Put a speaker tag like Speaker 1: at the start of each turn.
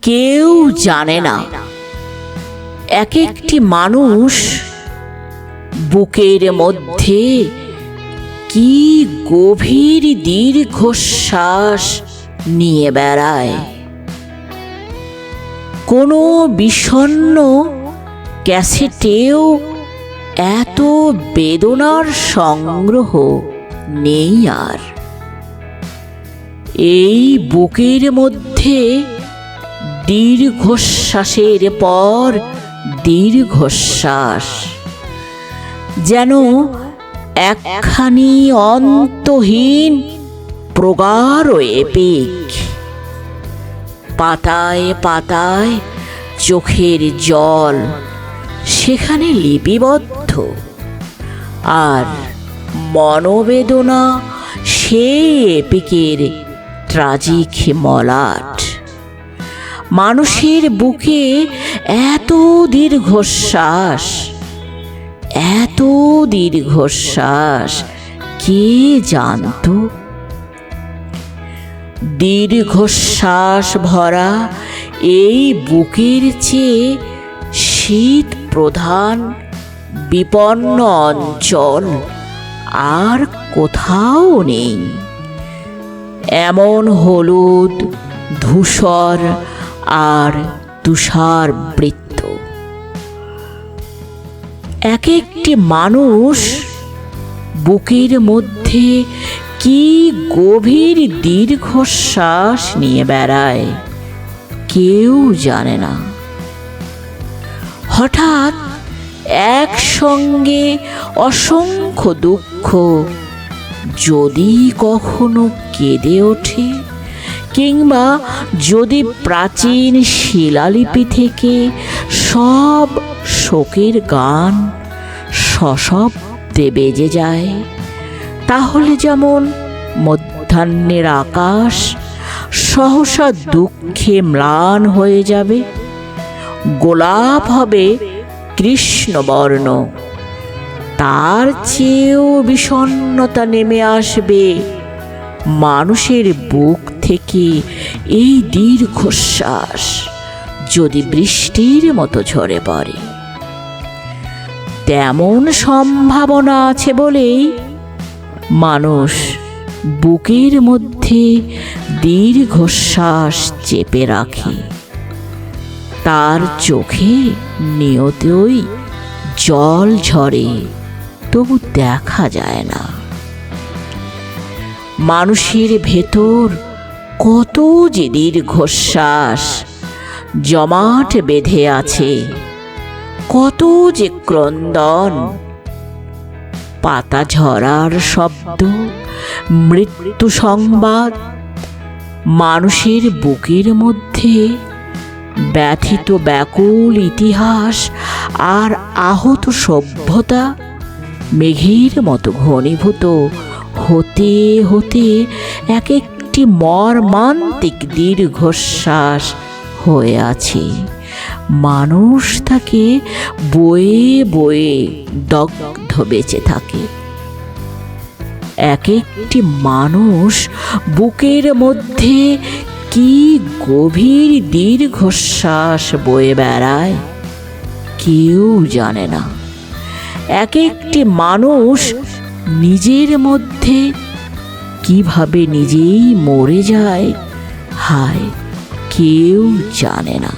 Speaker 1: কেউ জানে না। এক একটি মানুষ বুকের মধ্যে কি গভীর দীর্ঘশ্বাস নিয়ে বেড়ায়। কোনো বিষণ্ণ ক্যাসেটেও এত বেদনার সংগ্রহ নেই আর। এই বুকের মধ্যে দীর্ঘশ্বাসের পর দীর্ঘশ্বাস, যেন একখানি অন্তহীন প্রগাঢ় এপিক। পাতায় পাতায় চোখের জল সেখানে লিপিবদ্ধ, আর মনোবেদনা সেই এপিকের ট্রাজিক মলাট। মানুষের বুকে এত দীর্ঘশ্বাস, এত দীর্ঘশ্বাস কে জানত? দীর্ঘশ্বাস ভরা এই বুকের চেয়ে শীত প্রধান বিপন্ন অঞ্চল আর কোথাও নেই। এমন হলুদ, ধূসর আর তুষার বৃত্ত। এক একটি মানুষ বুকের মধ্যে কি গভীর দীর্ঘশ্বাস নিয়ে বেড়ায়, কেউ জানে না। হঠাৎ একসঙ্গে অসংখ্য দুঃখ যদি কখনো কেঁদে ওঠে, কিংবা যদি প্রাচীন শিলালিপি থেকে সব শোকের গান সশব্দে বেজে যায়, তাহলে যেমন মধ্যাহ্নের আকাশ সহসা দুঃখে ম্লান হয়ে যাবে, গোলাপ হবে কৃষ্ণবর্ণ, তার চেয়েও বিষণ্ণতা নেমে আসবে মানুষের বুক থেকে এই দীর্ঘশ্বাস যদি বৃষ্টির মতো ঝরে পড়ে। তেমন সম্ভাবনা আছে বলেই মানুষ বুকের মধ্যে দীর্ঘশ্বাস চেপে রাখে। তার চোখে নিয়তই জল ঝরে, তবু দেখা যায় না। মানুষের ভেতর কত যে দীর্ঘশ্বাস জমাট বেঁধে আছে, কত যে ক্রন্দন। পাতা ঝরার শব্দ, মৃত্যু সংবাদ, মানুষের বুকের মধ্যে ব্যথিত ব্যাকুল ইতিহাস আর আহত সভ্যতা মেঘের মতো ঘনীভূত হতে হতে এক একটি মর্মান্তিক দীর্ঘশ্বাস হয়ে আছে। মানুষ তাকে বয়ে বয়ে দগ্ধ বেঁচে থাকে। এক একটি মানুষ বুকের মধ্যে কি গভীর দীর্ঘশ্বাস বয়ে বেড়ায়, কেউ জানে না। এক একটি মানুষ নিজের মধ্যে কিভাবে নিজেই মরে যায়, হায়, কেউ জানে না।